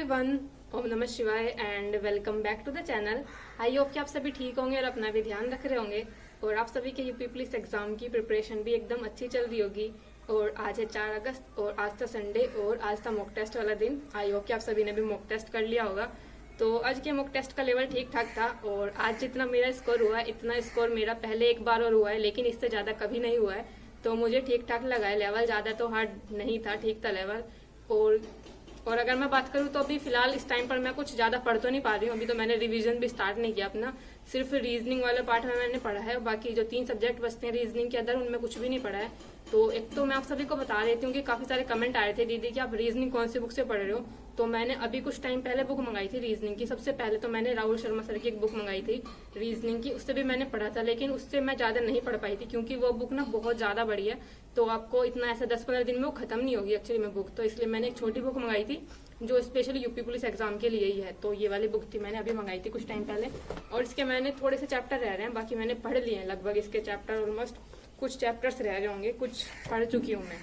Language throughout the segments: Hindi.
एवरीवन, ओम नमः शिवाय and welcome back to the channel. I hope कि आप सभी ठीक होंगे और अपना भी ध्यान रख रहे होंगे और आप सभी के यूपी पुलिस एग्जाम की प्रिपरेशन भी एकदम अच्छी चल रही होगी। और आज है 4 अगस्त और आज था संडे और आज था मॉक टेस्ट वाला दिन। आई होप कि आप सभी ने भी मॉक टेस्ट कर लिया होगा। तो आज के मॉक टेस्ट का लेवल ठीक ठाक था और आज जितना मेरा स्कोर हुआ है इतना स्कोर मेरा पहले एक बार और हुआ है, लेकिन इससे ज्यादा कभी नहीं हुआ है। तो मुझे ठीक ठाक लगा है लेवल, ज्यादा तो हार्ड नहीं था, ठीक था लेवल। और अगर मैं बात करूं तो अभी फिलहाल इस टाइम पर मैं कुछ ज्यादा पढ़ तो नहीं पा रही हूँ। अभी तो मैंने रिवीजन भी स्टार्ट नहीं किया अपना, सिर्फ रीजनिंग वाले पार्ट में मैंने पढ़ा है। बाकी जो 3 सब्जेक्ट बचते हैं रीजनिंग के अंदर उनमें कुछ भी नहीं पढ़ा है। तो एक तो मैं आप सभी को बता देती हूँ कि काफी सारे कमेंट आए थे दीदी कि आप रीजनिंग कौन सी बुक से पढ़ रहे हो। तो मैंने अभी कुछ टाइम पहले बुक मंगाई थी रीजनिंग की। सबसे पहले तो मैंने राहुल शर्मा सर की एक बुक मंगाई थी रीजनिंग की, उससे भी मैंने पढ़ा था, लेकिन उससे मैं ज्यादा नहीं पढ़ पाई थी क्योंकि वो बुक ना बहुत ज्यादा बड़ी है। तो आपको इतना ऐसा 10-15 दिन में वो खत्म नहीं होगी एक्चुअली में बुक। तो इसलिए मैंने एक छोटी बुक मंगाई थी जो स्पेशली यूपी पुलिस एग्जाम के लिए ही है। तो ये वाली बुक थी, मैंने अभी मंगाई थी कुछ टाइम पहले। और इसके मैंने थोड़े से चैप्टर रह रहे हैं, बाकी मैंने पढ़ लिए हैं लगभग इसके चैप्टर। ऑलमोस्ट कुछ चैप्टर्स रह रहे होंगे, कुछ पढ़ चुकी हूँ मैं।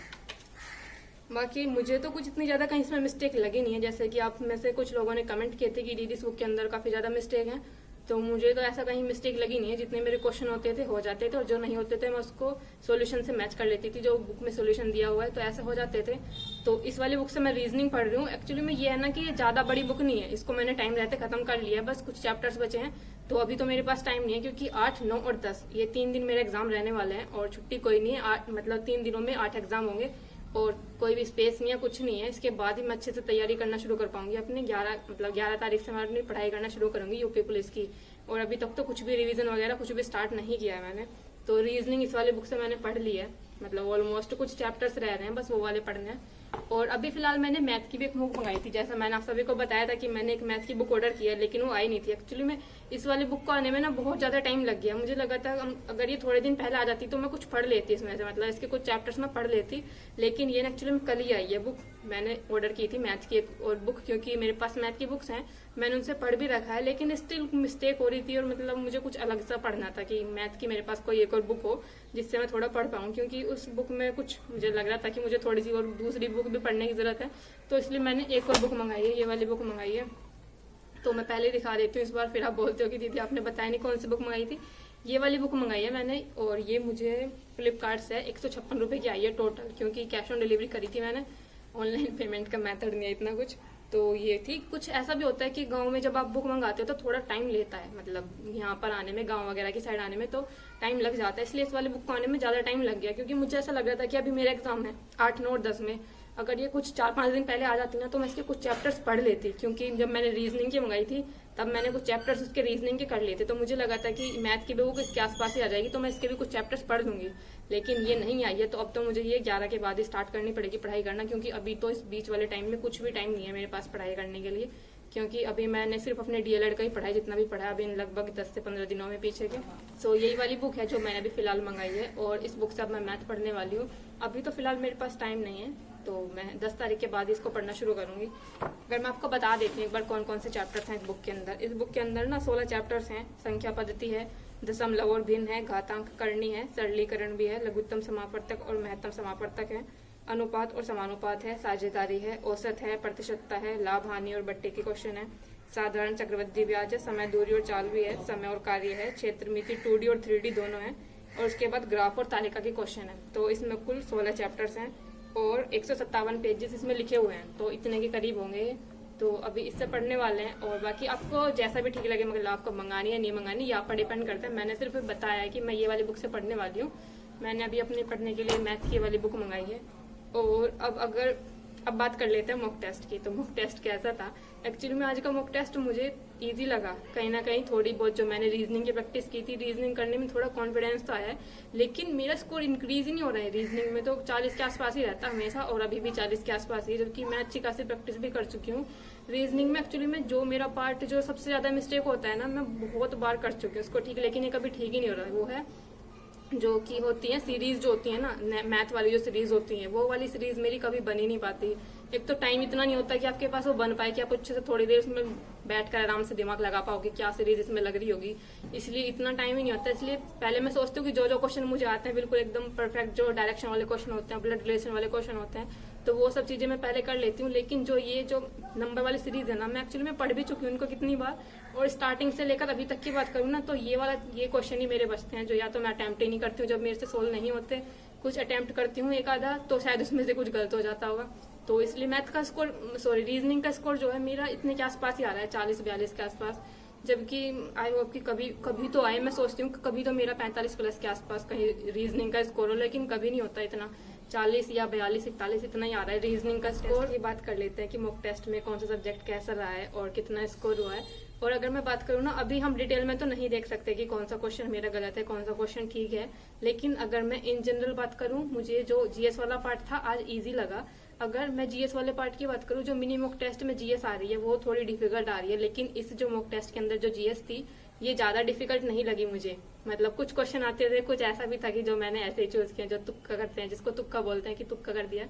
बाकी मुझे तो कुछ इतनी ज्यादा कहीं इसमें मिस्टेक लगी नहीं है। जैसे कि आप में से कुछ लोगों ने कमेंट किए थे कि दीदी इस बुक के अंदर काफी ज्यादा मिस्टेक है, तो मुझे तो ऐसा कहीं मिस्टेक लगी नहीं है। जितने मेरे क्वेश्चन होते थे हो जाते थे और जो नहीं होते थे मैं उसको सॉल्यूशन से मैच कर लेती थी, जो बुक में सॉल्यूशन दिया हुआ है, तो ऐसे हो जाते थे। तो इस वाली बुक से मैं रीजनिंग पढ़ रही हूँ। एक्चुअली में ये है ना कि ये ज्यादा बड़ी बुक नहीं है, इसको मैंने टाइम रहते खत्म कर लिया है, बस कुछ चैप्टर्स बचे हैं। तो अभी तो मेरे पास टाइम नहीं है क्योंकि 8, 9 और 10 ये 3 दिन मेरे एग्जाम रहने वाले हैं और छुट्टी कोई नहीं है। मतलब 3 दिनों में 8 एग्जाम होंगे और कोई भी स्पेस नहीं है, कुछ नहीं है। इसके बाद ही मैं अच्छे से तैयारी करना शुरू कर पाऊंगी अपनी। 11 तारीख से मैं अपनी पढ़ाई करना शुरू करूंगी यूपी पुलिस की। और अभी तक तो कुछ भी रिवीजन वगैरह कुछ भी स्टार्ट नहीं किया है मैंने। तो रीजनिंग इस वाले बुक से मैंने पढ़ ली है, मतलब ऑलमोस्ट कुछ चैप्टर्स रह रहे हैं, बस वो वाले पढ़ने हैं। और अभी फिलहाल मैंने मैथ की भी एक बुक मंगाई थी। जैसा मैंने आप सभी को बताया था कि मैंने एक मैथ की बुक ऑर्डर की है, लेकिन वो आई नहीं थी। एक्चुअली में इस वाली बुक को आने में ना बहुत ज्यादा टाइम लग गया। मुझे लगा था अगर ये थोड़े दिन पहले आ जाती तो मैं कुछ पढ़ लेती इसमें से, मतलब इसके कुछ चैप्टर्स में पढ़ लेती। लेकिन ये एक्चुअली में कल ही आई है बुक। मैंने ऑर्डर की थी मैथ की एक और बुक, क्योंकि मेरे पास मैथ की बुक्स हैं, मैंने उनसे पढ़ भी रखा है, लेकिन स्टिल मिस्टेक हो रही थी। और मतलब मुझे कुछ अलग सा पढ़ना था कि मैथ की मेरे पास कोई एक और बुक हो जिससे मैं थोड़ा पढ़ पाऊँ, क्योंकि उस बुक में कुछ मुझे लग रहा था कि मुझे थोड़ी सी और दूसरी बुक भी पढ़ने की जरूरत है। तो इसलिए मैंने एक और बुक मंगाई है, ये वाली बुक मंगाई है। तो मैं पहले दिखा देती हूँ इस बार, फिर आप बोलते हो कि दीदी आपने बताया नहीं कौन सी बुक मंगाई थी। ये वाली बुक मंगाई है मैंने और ये मुझे फ्लिपकार्ट से 156 रुपए की आई है टोटल, क्योंकि कैश ऑन डिलीवरी करी थी मैंने। ऑनलाइन पेमेंट का मेथड नहीं है इतना कुछ। तो ये थी। कुछ ऐसा भी होता है कि गांव में जब आप बुक मंगाते हो तो थोड़ा टाइम लेता है, मतलब यहाँ पर आने में, गांव वगैरह की साइड आने में तो टाइम लग जाता है। इसलिए इस वाली बुक को आने में ज्यादा टाइम लग गया, क्योंकि मुझे ऐसा लग रहा था कि अभी मेरा एग्जाम है 8, 9 और 10 में। अगर ये कुछ 4-5 दिन पहले आ जाती ना तो मैं इसके कुछ चैप्टर्स पढ़ लेती, क्योंकि जब मैंने रीजनिंग की मंगाई थी तब मैंने कुछ चैप्टर्स उसके रीजनिंग के कर लिए थे। तो मुझे लगा था कि मैथ की बुक इसके आसपास ही आ जाएगी तो मैं इसके भी कुछ चैप्टर्स पढ़ लूंगी। लेकिन ये नहीं आई है, तो अब तो मुझे ये 11 के बाद ही स्टार्ट करनी पड़ेगी पढ़ाई करना, क्योंकि अभी तो इस बीच वाले टाइम में कुछ भी टाइम नहीं है मेरे पास पढ़ाई करने के लिए। क्योंकि अभी मैंने सिर्फ अपने डीएलएड का ही पढ़ा है, जितना भी पढ़ा है अभी लगभग 10 से 15 दिनों में पीछे के। सो यही वाली बुक है जो मैंने अभी फिलहाल मंगाई है और इस बुक से अब मैं मैथ पढ़ने वाली हूँ। अभी तो फिलहाल मेरे पास टाइम नहीं है, तो मैं 10 तारीख के बाद इसको पढ़ना शुरू करूंगी। अगर मैं आपको बता देती हूँ एक बार कौन कौन से चैप्टर्स हैं इस बुक के अंदर। इस बुक के अंदर ना 16 चैप्टर्स हैं। संख्या पद्धति है, दशमलव और भिन्न है, घातांक करनी है, सरलीकरण भी है, लघुत्तम समापवर्तक और महत्तम समापवर्तक है, अनुपात और समानुपात है, साझेदारी है, औसत है, प्रतिशतता है, लाभ हानि और बट्टे के क्वेश्चन है, साधारण चक्रवृद्धि ब्याज है, समय दूरी और चाल भी है, समय और कार्य है, क्षेत्र मिति 2D और 3D दोनों है, और उसके बाद ग्राफ और तालिका के क्वेश्चन है। तो इसमें कुल 16 चैप्टर्स हैं और 157 पेजेस इसमें लिखे हुए हैं, तो इतने के करीब होंगे। तो अभी इससे पढ़ने वाले हैं। और बाकी आपको जैसा भी ठीक लगे, मतलब आपको मंगानी है नहीं मंगानी या पर डिपेंड करता है। मैंने सिर्फ बताया है कि मैं ये वाली बुक से पढ़ने वाली हूँ। मैंने अभी अपने पढ़ने के लिए मैथ की वाली बुक मंगाई है। और अब बात कर लेते हैं मॉक टेस्ट की। तो मॉक टेस्ट कैसा था? एक्चुअली में आज का मॉक टेस्ट मुझे इजी लगा कहीं ना कहीं। थोड़ी बहुत जो मैंने रीजनिंग की प्रैक्टिस की थी, रीजनिंग करने में थोड़ा कॉन्फिडेंस तो आया है, लेकिन मेरा स्कोर इंक्रीज ही नहीं हो रहा है। रीजनिंग में तो 40 के आसपास ही रहता है हमेशा, और अभी भी 40 के आसपास ही, जबकि मैं अच्छी खासी प्रैक्टिस भी कर चुकी हूँ। रीजनिंग में एक्चुअली में जो मेरा पार्ट जो सबसे ज्यादा मिस्टेक होता है ना, मैं बहुत बार कर चुकी हूँ उसको ठीक, लेकिन ये कभी ठीक ही नहीं हो रहा है। वो है जो की होती है सीरीज, जो होती है ना मैथ वाली जो सीरीज होती है, वो वाली सीरीज मेरी कभी बनी नहीं पाती। एक तो टाइम इतना नहीं होता कि आपके पास वो बन पाए कि आप अच्छे से थोड़ी देर उसमें बैठकर आराम से दिमाग लगा पाओगे क्या सीरीज इसमें लग रही होगी, इसलिए इतना टाइम ही नहीं होता। इसलिए पहले मैं सोचती हूँ कि जो जो क्वेश्चन मुझे आते हैं बिल्कुल एकदम परफेक्ट, जो डायरेक्शन वाले क्वेश्चन होते हैं, ब्लड रिलेशन वाले क्वेश्चन होते हैं, तो वो सब चीजें मैं पहले कर लेती हूँ। लेकिन जो नंबर वाली सीरीज है ना, मैं एक्चुअली में पढ़ भी चुकी हूँ उनको कितनी बार, और स्टार्टिंग से लेकर अभी तक की बात करूँ ना, तो ये क्वेश्चन ही मेरे बचते हैं जो या तो मैं अटेम्प्ट ही नहीं करती हूँ, जब मेरे से सोल्व नहीं होते। कुछ अटेम्प्ट करती हूँ एक आधा, तो शायद उसमें से कुछ गलत हो जाता होगा। तो इसलिए मैथ का स्कोर, सॉरी रीजनिंग का स्कोर जो है मेरा इतने के आसपास ही आ रहा है, 40-42 के आसपास। जबकि आई होप कि कभी तो आए, मैं सोचती हूँ कि कभी तो मेरा 45 प्लस के आसपास कहीं रीजनिंग का स्कोर हो, लेकिन कभी नहीं होता इतना। 40 या 42-41 इतना ही आ रहा है रीजनिंग का स्कोर। ये बात कर लेते हैं कि मॉक टेस्ट में कौन सा सब्जेक्ट कैसा रहा है और कितना स्कोर हुआ है। और अगर मैं बात करूँ ना, अभी हम डिटेल में तो नहीं देख सकते कि कौन सा क्वेश्चन मेरा गलत है, कौन सा क्वेश्चन ठीक है। लेकिन अगर मैं इन जनरल बात करूँ, मुझे जो जीएस वाला पार्ट था आज ईजी लगा। अगर मैं जीएस वाले पार्ट की बात करूँ, जो मिनी मॉक टेस्ट में जीएस आ रही है वो थोड़ी डिफिकल्ट आ रही है, लेकिन इस जो मॉक टेस्ट के अंदर जो जीएस थी ये ज्यादा डिफिकल्ट नहीं लगी मुझे। मतलब कुछ क्वेश्चन आते थे, कुछ ऐसा भी था कि जो मैंने ऐसे ही चूज किया, जो तुक्का करते हैं, जिसको तुक्का बोलते हैं कि तुक्का कर दिया,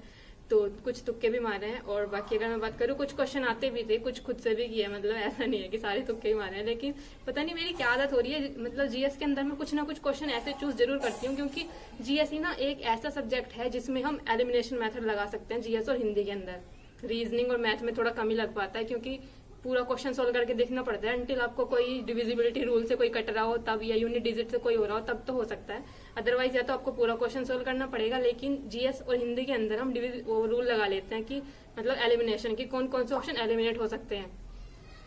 तो कुछ तुक्के भी मारे हैं। और बाकी अगर मैं बात करूँ, कुछ क्वेश्चन आते भी थे, कुछ खुद से भी किए, मतलब ऐसा नहीं है कि सारे तुक्के ही मारे हैं। लेकिन पता नहीं मेरी क्या आदत हो रही है, मतलब जीएस के अंदर मैं कुछ ना कुछ क्वेश्चन ऐसे चूज जरूर करती हूँ, क्योंकि जीएस ही ना एक ऐसा सब्जेक्ट है जिसमें हम एलिमिनेशन मेथड लगा सकते हैं, जीएस और हिंदी के अंदर। रीजनिंग और मैथ में थोड़ा कम ही लग पाता है, क्योंकि पूरा क्वेश्चन सोल्व करके देखना पड़ता है। अंटिल आपको कोई डिविजिबिलिटी रूल से कोई कट रहा हो तब, या यूनिट डिजिट से कोई हो रहा हो तब तो हो सकता है, अदरवाइज या तो आपको पूरा क्वेश्चन सोल्व करना पड़ेगा। लेकिन जीएस और हिंदी के अंदर हम वो रूल लगा लेते हैं कि मतलब एलिमिनेशन की, कौन कौन से ऑप्शन एलिमिनेट हो सकते हैं।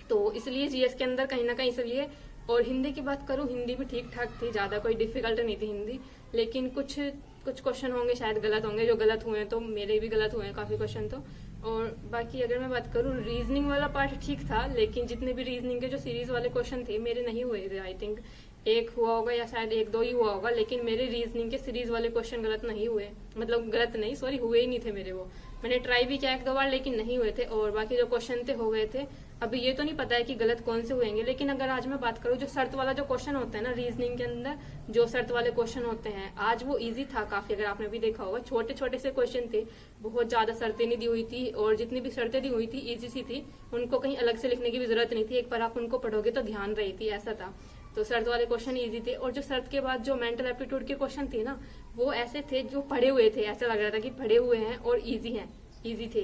तो इसलिए जीएस के अंदर कहीं ना कहीं इसलिए। और हिंदी की बात करूं, हिंदी भी ठीक ठाक थी, ज्यादा कोई डिफिकल्ट नहीं थी हिंदी। लेकिन कुछ क्वेश्चन होंगे शायद गलत होंगे, जो गलत हुए हैं, तो मेरे भी गलत हुए हैं काफी क्वेश्चन तो। और बाकी अगर मैं बात करूं, रीजनिंग वाला पार्ट ठीक था, लेकिन जितने भी रीजनिंग के जो सीरीज वाले क्वेश्चन थे मेरे नहीं हुए थे। आई थिंक एक हुआ होगा या शायद 1-2 ही हुआ होगा, लेकिन मेरे रीजनिंग के सीरीज वाले क्वेश्चन गलत नहीं हुए, मतलब गलत नहीं, सॉरी, हुए ही नहीं थे मेरे। वो मैंने ट्राई भी किया 1-2 बार, लेकिन नहीं हुए थे। और बाकी जो क्वेश्चन थे हो गए थे। अभी ये तो नहीं पता है कि गलत कौन से हुएंगे, लेकिन अगर आज मैं बात करूं, जो शर्त वाला जो क्वेश्चन होता है ना रीजनिंग के अंदर, जो शर्त वाले क्वेश्चन होते हैं, आज वो इजी था काफी। अगर आपने भी देखा होगा, छोटे छोटे से क्वेश्चन थे, बहुत ज्यादा शर्तें नहीं दी हुई थी, और जितनी भी शर्तें दी हुई थी इजी सी थी, उनको कहीं अलग से लिखने की भी जरूरत नहीं थी। एक बार आप उनको पढ़ोगे तो ध्यान रही थी, ऐसा था। तो शर्त वाले क्वेश्चन इजी थे। और जो शर्त के बाद जो मेंटल एप्टीट्यूड के क्वेश्चन थे ना, वो ऐसे थे जो पढ़े हुए थे, ऐसा लग रहा था कि पढ़े हुए हैं और इजी थे।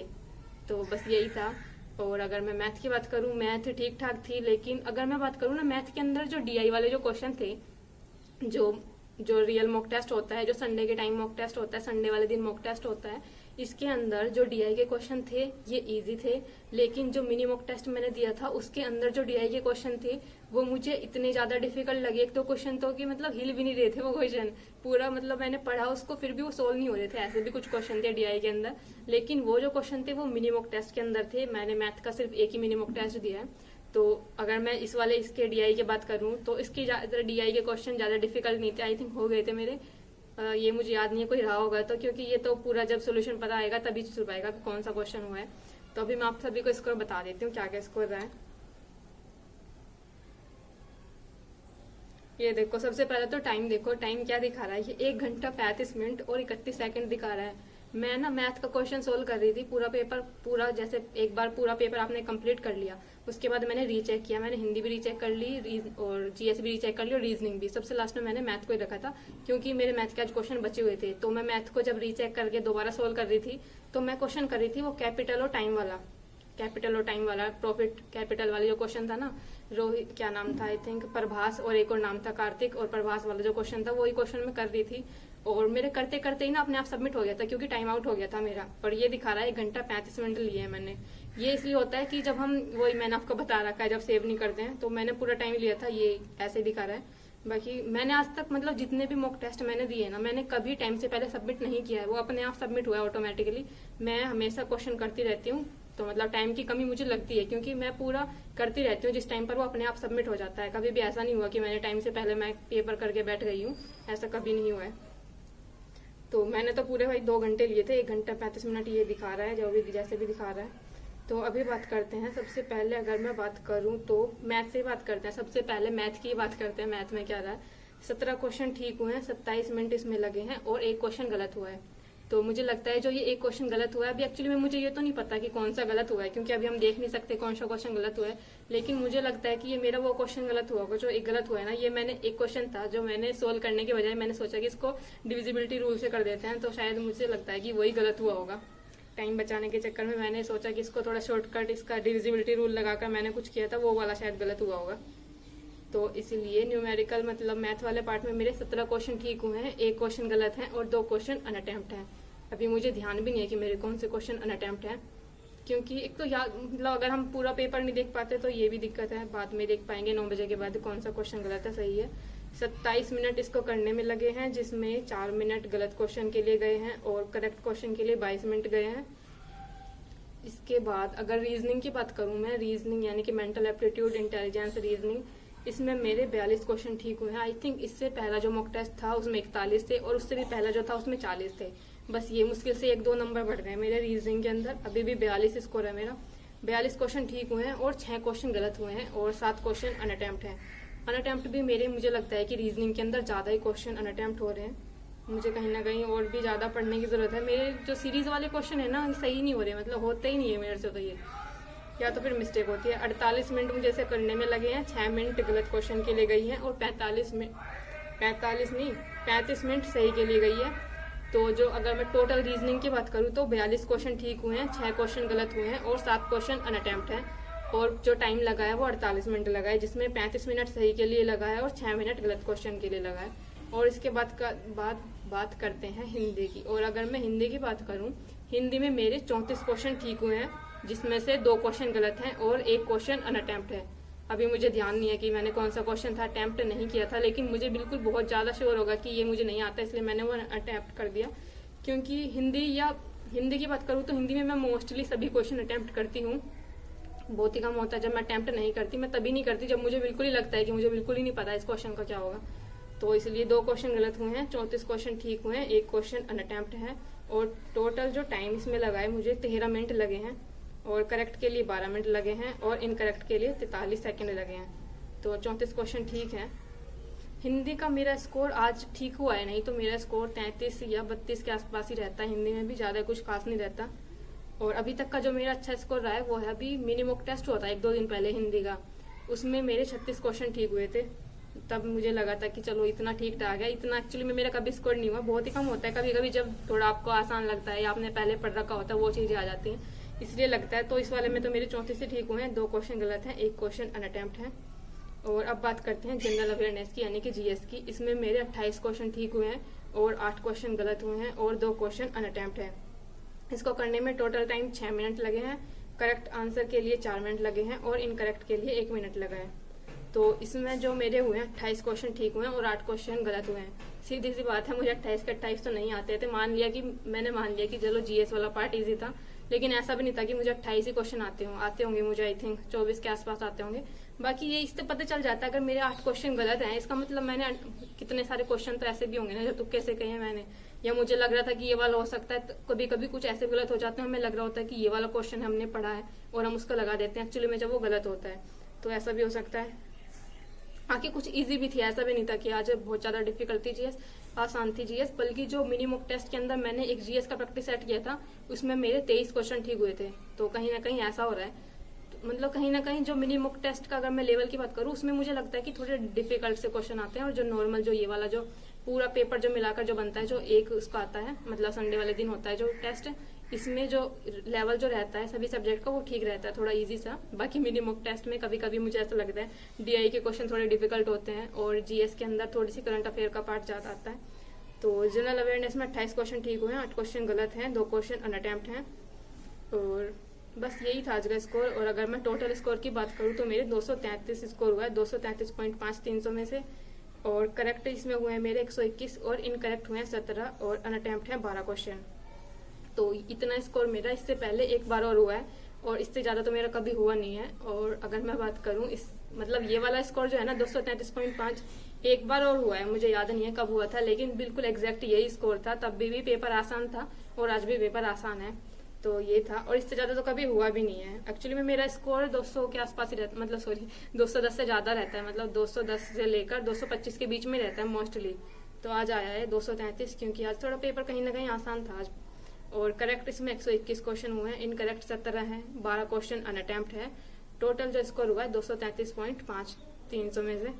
तो बस यही था। और अगर मैं मैथ की बात करूं, मैथ ठीक ठाक थी। लेकिन अगर मैं बात करूं ना, मैथ के अंदर जो डीआई वाले जो क्वेश्चन थे, जो रियल मॉक टेस्ट होता है, जो संडे के टाइम मॉक टेस्ट होता है, संडे वाले दिन मॉक टेस्ट होता है, इसके अंदर जो डीआई के क्वेश्चन थे ये इजी थे। लेकिन जो मिनी मॉक टेस्ट मैंने दिया था उसके अंदर जो डीआई के क्वेश्चन थे वो मुझे इतने ज्यादा डिफिकल्ट लगे। एक तो क्वेश्चन तो कि मतलब हिल भी नहीं रहे थे वो क्वेश्चन, पूरा मतलब मैंने पढ़ा उसको फिर भी वो सोल्व नहीं हो रहे थे। ऐसे भी कुछ क्वेश्चन थे डीआई के अंदर, लेकिन वो जो क्वेश्चन थे वो मिनी मॉक टेस्ट के अंदर थे। मैंने मैथ का सिर्फ एक ही मिनी मॉक टेस्ट दिया है। तो अगर मैं इसके डीआई की बात करूं, तो इसकी डीआई के क्वेश्चन ज्यादा डिफिकल्ट नहीं थे। आई थिंक हो गए थे मेरे, ये मुझे याद नहीं है कोई रहा होगा तो, क्योंकि ये तो पूरा जब सोल्यूशन पता आएगा तभी चल पाएगा कि कौन सा क्वेश्चन हुआ है। तो अभी मैं आप सभी को स्कोर बता देती हूँ क्या क्या स्कोर रहा है। ये देखो, सबसे पहले तो टाइम देखो, टाइम क्या दिखा रहा है, ये 1 घंटा 35 मिनट और 31 सेकंड दिखा रहा है। मैं ना मैथ का क्वेश्चन सोल्व कर रही थी, पूरा जैसे एक बार पूरा पेपर आपने कंप्लीट कर लिया, उसके बाद मैंने रीचेक किया, मैंने हिंदी भी रीचेक कर ली और जीएस भी रीचेक कर ली और रीजनिंग भी। सबसे लास्ट में मैंने मैथ को ही रखा था, क्योंकि मेरे मैथ के आज क्वेश्चन बचे हुए थे। तो मैं मैथ को जब रीचेक करके दोबारा सोल्व कर रही थी, तो मैं क्वेश्चन कर रही थी वो कैपिटल और टाइम वाला प्रॉफिट कैपिटल वाला जो क्वेश्चन था ना, रोहित क्या नाम था, आई थिंक प्रभास, और एक और नाम था कार्तिक, और प्रभास वाला जो क्वेश्चन था वही क्वेश्चन मैं कर रही थी। और मेरे करते करते ही ना अपने आप सबमिट हो गया था, क्योंकि टाइम आउट हो गया था मेरा। और ये दिखा रहा है 1 घंटा 35 मिनट लिए है मैंने। ये इसलिए होता है कि जब हम, वही मैंने आपको बता रखा है, जब सेव नहीं करते हैं तो मैंने पूरा टाइम लिया था, ये ऐसे दिखा रहा है। बाकी मैंने आज तक मतलब जितने भी मॉक टेस्ट मैंने दिए ना, मैंने कभी टाइम से पहले सबमिट नहीं किया है, वो अपने आप सबमिट हुआ है ऑटोमेटिकली। मैं हमेशा क्वेश्चन करती रहती हूँ, तो मतलब टाइम की कमी मुझे लगती है, क्योंकि मैं पूरा करती रहती हूँ जिस टाइम पर वो अपने आप सबमिट हो जाता है। कभी भी ऐसा नहीं हुआ कि मैंने टाइम से पहले मैं पेपर करके बैठ गई हूँ, ऐसा कभी नहीं हुआ है। तो मैंने तो पूरे भाई 2 घंटे लिए थे, 1 घंटा 35 मिनट ये दिखा रहा है, जो भी जैसे भी दिखा रहा है। तो अभी बात करते हैं, सबसे पहले अगर मैं बात करूं तो मैथ से बात करते हैं। सबसे पहले मैथ की बात करते हैं, मैथ में क्या रहा है। 17 क्वेश्चन ठीक हुए हैं, 27 मिनट इसमें लगे हैं, और 1 क्वेश्चन गलत हुआ है। तो मुझे लगता है जो ये 1 क्वेश्चन गलत हुआ है, अभी एक्चुअली में मुझे ये तो नहीं पता कि कौन सा गलत हुआ है, क्योंकि अभी हम देख नहीं सकते कौन सा क्वेश्चन गलत हुआ है। लेकिन मुझे लगता है कि ये मेरा वो क्वेश्चन गलत हुआ होगा जो 1 गलत हुआ है ना। ये मैंने 1 क्वेश्चन था जो मैंने सोल्व करने के बजाय मैंने सोचा कि इसको डिविजिबिलिटी रूल से कर देते हैं, तो शायद मुझे लगता है कि वही गलत हुआ होगा। टाइम बचाने के चक्कर में मैंने सोचा कि इसको थोड़ा शॉर्टकट, इसका डिविजिबिलिटी रूल लगाकर मैंने कुछ किया था, वो वाला शायद गलत हुआ होगा। तो इसीलिए न्यूमेरिकल मतलब मैथ वाले पार्ट में मेरे 17 क्वेश्चन ठीक हुए हैं, 1 क्वेश्चन गलत है और 2 क्वेश्चन अनअटेम्प्ट है। अभी मुझे ध्यान भी नहीं है कि मेरे कौन से क्वेश्चन अनअटेम्प्ट है, क्योंकि एक तो याद मतलब अगर हम पूरा पेपर नहीं देख पाते तो ये भी दिक्कत है, बाद में देख पाएंगे 9 बजे के बाद कौन सा क्वेश्चन गलत है सही है। 27 मिनट इसको करने में लगे हैं, जिसमें 4 मिनट गलत क्वेश्चन के लिए गए हैं और करेक्ट क्वेश्चन के लिए 22 मिनट गए हैं। इसके बाद अगर रीजनिंग की बात करूं मैं, रीजनिंग यानी कि मेंटल एप्टीट्यूड, इंटेलिजेंस, रीजनिंग, इसमें मेरे 42 क्वेश्चन ठीक हुए हैं। आई थिंक इससे पहला जो मॉक टेस्ट था उसमें 41 थे और उससे भी पहला जो था उसमें 40 थे। बस ये मुश्किल से 1-2 नंबर बढ़ गए मेरे रीजनिंग के अंदर। अभी भी 42 स्कोर है मेरा, 42 क्वेश्चन ठीक हुए हैं और 6 क्वेश्चन गलत हुए हैं और 7 क्वेश्चन अनअटेम्प्ट है। अनअटेम्प्ट भी मेरे, मुझे लगता है कि रीजनिंग के अंदर ज्यादा ही क्वेश्चन अनअटेम्प्ट हो रहे हैं। मुझे कहीं ना कहीं और भी ज्यादा पढ़ने की जरूरत है। मेरे जो सीरीज वाले क्वेश्चन है ना, सही नहीं हो रहे, मतलब होते ही नहीं है मेरे से, तो ये या तो फिर मिस्टेक होती है। 48 मिनट मुझे ऐसे करने में लगे हैं, 6 मिनट गलत क्वेश्चन के लिए गई है और 35 मिनट सही के लिए गई है। तो जो अगर मैं टोटल रीजनिंग की बात करूँ तो 42 क्वेश्चन ठीक हुए हैं, 6 क्वेश्चन गलत हुए हैं और 7 क्वेश्चन अनअटेम्प्ट है। और जो टाइम लगा है वो 48 मिनट लगा है, जिसमें 35 मिनट सही के लिए लगा है और 6 मिनट गलत क्वेश्चन के लिए लगा है। और इसके बात करते हैं हिंदी की। और अगर मैं हिंदी की बात करूं, हिंदी में मेरे 34 क्वेश्चन ठीक हुए हैं, जिसमें से 2 क्वेश्चन गलत हैं और 1 क्वेश्चन अनअटेम्प्ट है। अभी मुझे ध्यान नहीं है कि मैंने कौन सा क्वेश्चन था, अटेम्प्ट नहीं किया था, लेकिन मुझे बिल्कुल बहुत ज्यादा श्योर होगा कि ये मुझे नहीं आता, इसलिए मैंने वो अटेम्प्ट कर दिया। क्योंकि हिंदी की बात करूँ तो हिंदी में मैं मोस्टली सभी क्वेश्चन अटेम्प्ट करती हूँ। बहुत ही कम होता है जब मैं अटेम्प्ट नहीं करती। मैं तभी नहीं करती जब मुझे बिल्कुल ही लगता है कि मुझे बिल्कुल ही नहीं पता इस क्वेश्चन का क्या होगा। तो इसलिए 2 क्वेश्चन गलत हुए हैं, 34 क्वेश्चन ठीक हुए हैं, 1 क्वेश्चन अनअटेम्प्ट है। और टोटल जो टाइम इसमें लगा है मुझे 13 मिनट लगे हैं और करेक्ट के लिए 12 मिनट लगे हैं और इनकरेक्ट के लिए 43 सेकंड लगे हैं। तो 34 क्वेश्चन ठीक है। हिंदी का मेरा स्कोर आज ठीक हुआ है, नहीं तो मेरा स्कोर 33 या 32 के आसपास ही रहता है। हिंदी में भी ज्यादा कुछ खास नहीं रहता। और अभी तक का जो मेरा अच्छा स्कोर रहा है वो है, अभी मिनी मॉक टेस्ट हुआ था 1-2 दिन पहले हिंदी का, उसमें मेरे 36 क्वेश्चन ठीक हुए थे। तब मुझे लगा था कि चलो इतना ठीक ठाक है। इतना एक्चुअली में मेरा कभी स्कोर नहीं हुआ, बहुत ही कम होता है। कभी कभी जब थोड़ा आपको आसान लगता है या आपने पहले पढ़ रखा होता है वो चीजें आ जाती हैं, इसलिए लगता है। तो इस वाले में तो मेरे 34 से ठीक हुए हैं, 2 क्वेश्चन गलत हैं, 1 क्वेश्चन अनअटेम्प्ट है। और अब बात करते हैं जनरल अवेयरनेस की यानी कि जीएस की। इसमें मेरे 28 क्वेश्चन ठीक हुए हैं और 8 क्वेश्चन गलत हुए हैं और 2 क्वेश्चन अनअटेम्प्ट है। इसको करने में टोटल टाइम 6 मिनट लगे हैं, करेक्ट आंसर के लिए 4 मिनट लगे हैं और इनकरेक्ट के लिए 1 मिनट लगा है। तो इसमें जो मेरे हुए हैं 28 क्वेश्चन ठीक हुए हैं और 8 क्वेश्चन गलत हुए हैं। सीधी सी बात है, मुझे 28 के 28 तो नहीं आते थे। मैंने मान लिया कि चलो जीएस वाला पार्ट इजी था, लेकिन ऐसा भी नहीं था कि मुझे 28 ही क्वेश्चन आते होंगे मुझे। आई थिंक 24 के आसपास आते होंगे। बाकी ये इससे पता चल जाता है अगर मेरे 8 क्वेश्चन गलत हैं, इसका मतलब मैंने कितने सारे क्वेश्चन तो ऐसे भी होंगे ना जो तुक्के से कहे हैं मैंने, या मुझे लग रहा था कि ये वाला हो सकता है। तो कभी कभी कुछ ऐसे गलत हो जाते हैं, हमें लग रहा होता है कि ये वाला क्वेश्चन हमने पढ़ा है और हम उसको लगा देते हैं, एक्चुअली में जब वो गलत होता है। तो ऐसा भी हो सकता है। बाकी कुछ इजी भी थी, ऐसा भी नहीं था कि आज बहुत ज्यादा डिफिकल्ट थी जीएस, आसान थी जीएस। बल्कि जो मिनी मॉक टेस्ट के अंदर मैंने एक जीएस का प्रैक्टिस सेट किया था, उसमें मेरे 23 क्वेश्चन ठीक हुए थे। तो कहीं ना कहीं ऐसा हो रहा है, मतलब कहीं ना कहीं जो मिनी मॉक टेस्ट का अगर मैं लेवल की बात करूँ, उसमें मुझे लगता है कि थोड़े डिफिकल्ट से क्वेश्चन आते हैं। और जो नॉर्मल जो ये वाला जो पूरा पेपर जो मिलाकर जो बनता है, जो एक उसका आता है, मतलब संडे वाले दिन होता है जो टेस्ट, इसमें जो लेवल जो रहता है सभी सब्जेक्ट का वो ठीक रहता है, थोड़ा इजी सा। बाकी मिनी मॉक टेस्ट में कभी कभी मुझे ऐसा लगता है डीआई के क्वेश्चन थोड़े डिफिकल्ट होते हैं और जीएस के अंदर थोड़ी सी करंट अफेयर का पार्ट ज्यादा आता है। तो जनरल अवेयरनेस में 28 क्वेश्चन ठीक हुए हैं, 8 क्वेश्चन गलत हैं, 2 क्वेश्चन अनअटेम्प्ट हैं। और बस यही था आज का स्कोर। और अगर मैं टोटल स्कोर की बात करूँ तो मेरे 233 स्कोर हुआ है, 233.5 300 में से। और करेक्ट इसमें हुए हैं मेरे 121 और इनकरेक्ट हुए हैं 17 और अनअटेम्प्ट है 12 क्वेश्चन। तो इतना स्कोर मेरा इससे पहले एक बार और हुआ है और इससे ज्यादा तो मेरा कभी हुआ नहीं है। और अगर मैं बात करूं इस मतलब ये वाला स्कोर जो है ना 233.5 एक बार और हुआ है, मुझे याद नहीं है कब हुआ था, लेकिन बिल्कुल एग्जैक्ट यही स्कोर था। तब भी पेपर आसान था और आज भी पेपर आसान है। तो ये था, और इससे ज्यादा तो कभी हुआ भी नहीं है। एक्चुअली में मेरा स्कोर 200 के आसपास ही रहता, मतलब सॉरी 210 से ज्यादा रहता है, मतलब 210 से लेकर 225 के बीच में रहता है मोस्टली। तो आज आया है 233, क्योंकि आज थोड़ा पेपर कहीं ना कहीं आसान था आज। और करेक्ट इसमें 121 क्वेश्चन हुए हैं, इनकरेक्ट 17 है, 12 क्वेश्चन अनअटेम्प्ट है। टोटल जो स्कोर हुआ है 233.5 300 में से।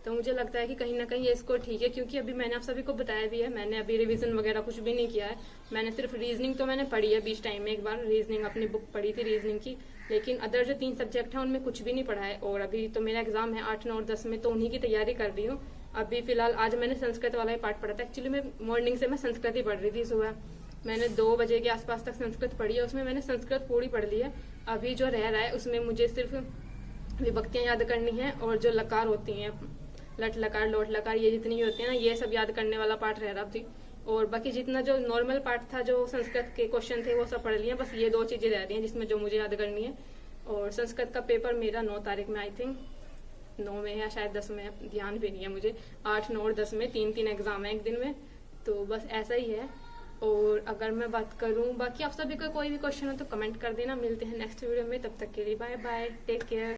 तो मुझे लगता है कि कहीं ना कहीं ये स्कोर ठीक है, क्योंकि अभी मैंने आप सभी को बताया भी है, मैंने अभी रिवीजन वगैरह कुछ भी नहीं किया है। मैंने सिर्फ रीजनिंग तो मैंने पढ़ी है बीच टाइम में, एक बार रीजनिंग अपनी बुक पढ़ी थी रीजनिंग की, लेकिन अदर जो 3 सब्जेक्ट हैं उनमें कुछ भी नहीं पढ़ा है। और अभी तो मेरा एग्जाम है 8, 9 और 10 में, तो उन्हीं की तैयारी कर रही हूँ। अभी फिलहाल आज मैंने संस्कृत वाला ही पाठ पढ़ा था। एक्चुअली मैं मॉर्निंग से मैं संस्कृत ही पढ़ रही थी। सुबह मैंने 2 बजे के आसपास तक संस्कृत पढ़ी है, उसमें मैंने संस्कृत पूरी पढ़ ली है। अभी जो रह रहा है उसमें मुझे सिर्फ विभक्तियां याद करनी है और जो लकार होती हैं, लट लकार लोट लकार, ये जितनी भी होती है ना, ये सब याद करने वाला पार्ट रह रहा थी। और बाकी जितना जो नॉर्मल पार्ट था, जो संस्कृत के क्वेश्चन थे, वो सब पढ़ लिए। बस ये 2 चीजें रह रही हैं जिसमें जो मुझे याद करनी है। और संस्कृत का पेपर मेरा 9 तारीख में, आई थिंक 9 में या शायद 10 में, ध्यान भी नहीं है मुझे। 8, 9 और 10 में 3 एग्जाम है एक दिन में। तो बस ऐसा ही है। और अगर मैं बात करूं, बाकी आप सभी का कोई भी क्वेश्चन हो तो कमेंट कर देना। मिलते हैं नेक्स्ट वीडियो में, तब तक के लिए बाय बाय, टेक केयर।